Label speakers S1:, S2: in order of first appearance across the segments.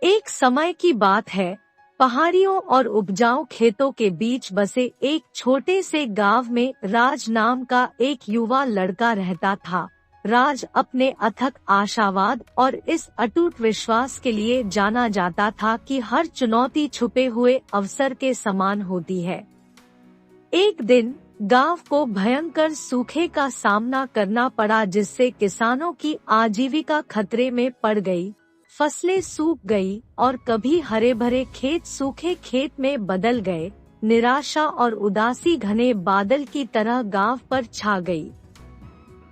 S1: एक समय की बात है, पहाड़ियों और उपजाऊ खेतों के बीच बसे एक छोटे से गांव में राज नाम का एक युवा लड़का रहता था। राज अपने अथक आशावाद और इस अटूट विश्वास के लिए जाना जाता था कि हर चुनौती छुपे हुए अवसर के समान होती है। एक दिन गांव को भयंकर सूखे का सामना करना पड़ा, जिससे किसानों की आजीविका खतरे में पड़ गई। फसलें सूख गई और कभी हरे भरे खेत सूखे खेत में बदल गए। निराशा और उदासी घने बादल की तरह गांव पर छा गई।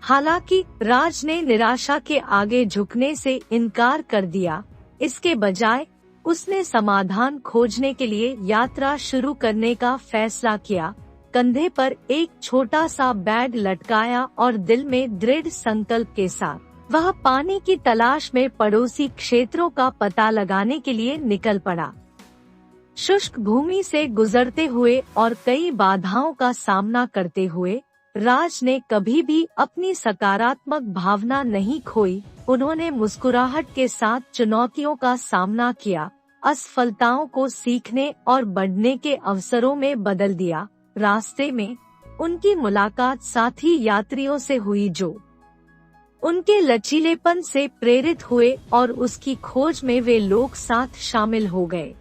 S1: हालांकि राज ने निराशा के आगे झुकने से इनकार कर दिया। इसके बजाय उसने समाधान खोजने के लिए यात्रा शुरू करने का फैसला किया। कंधे पर एक छोटा सा बैग लटकाया और दिल में दृढ़ संकल्प के साथ वह पानी की तलाश में पड़ोसी क्षेत्रों का पता लगाने के लिए निकल पड़ा। शुष्क भूमि से गुजरते हुए और कई बाधाओं का सामना करते हुए राज ने कभी भी अपनी सकारात्मक भावना नहीं खोई। उन्होंने मुस्कुराहट के साथ चुनौतियों का सामना किया, असफलताओं को सीखने और बढ़ने के अवसरों में बदल दिया। रास्ते में उनकी मुलाकात साथी यात्रियों से हुई जो उनके लचीलेपन से प्रेरित हुए और उसकी खोज में वे लोग साथ शामिल हो गए।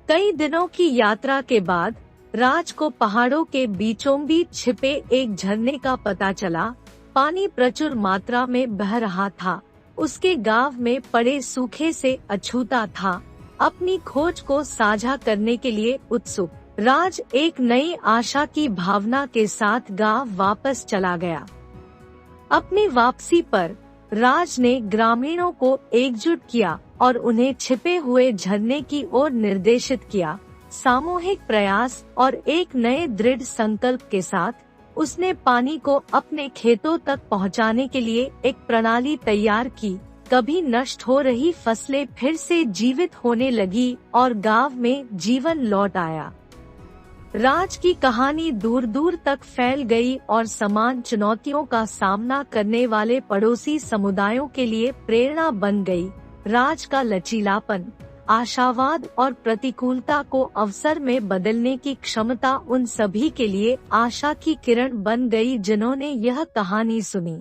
S1: कई दिनों की यात्रा के बाद राज को पहाड़ों के बीचों बीच छिपे एक झरने का पता चला। पानी प्रचुर मात्रा में बह रहा था। उसके गांव में पड़े सूखे से अछूता था। अपनी खोज को साझा करने के लिए उत्सुक राज एक नई आशा की भावना के साथ गांव वापस चला गया। अपनी वापसी पर राज ने ग्रामीणों को एकजुट किया और उन्हें छिपे हुए झरने की ओर निर्देशित किया। सामूहिक प्रयास और एक नए दृढ़ संकल्प के साथ उसने पानी को अपने खेतों तक पहुंचाने के लिए एक प्रणाली तैयार की। कभी नष्ट हो रही फसलें फिर से जीवित होने लगी और गांव में जीवन लौट आया। राज की कहानी दूर दूर तक फैल गई और समान चुनौतियों का सामना करने वाले पड़ोसी समुदायों के लिए प्रेरणा बन गई। राज का लचीलापन, आशावाद और प्रतिकूलता को अवसर में बदलने की क्षमता उन सभी के लिए आशा की किरण बन गई जिन्होंने यह कहानी सुनी।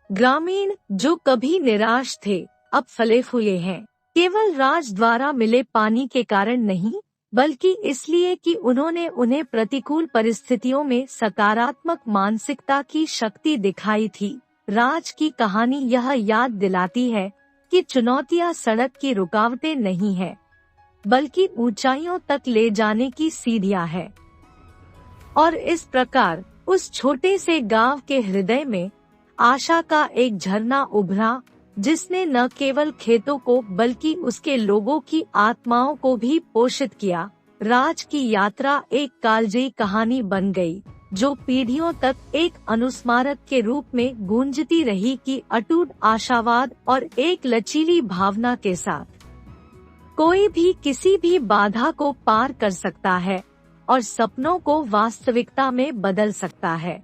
S1: ग्रामीण जो कभी निराश थे अब फले फूले हैं, केवल राज द्वारा मिले पानी के कारण नहीं, बल्कि इसलिए कि उन्होंने उन्हें प्रतिकूल परिस्थितियों में सकारात्मक मानसिकता की शक्ति दिखाई थी। राज की कहानी यह याद दिलाती है कि चुनौतियां सड़क की रुकावटें नहीं है, बल्कि ऊंचाइयों तक ले जाने की सीढ़ियां है। और इस प्रकार उस छोटे से गांव के हृदय में आशा का एक झरना उभरा, जिसने न केवल खेतों को बल्कि उसके लोगों की आत्माओं को भी पोषित किया। राज की यात्रा एक कालजयी कहानी बन गई, जो पीढ़ियों तक एक अनुस्मारक के रूप में गूंजती रही कि अटूट आशावाद और एक लचीली भावना के साथ कोई भी किसी भी बाधा को पार कर सकता है और सपनों को वास्तविकता में बदल सकता है।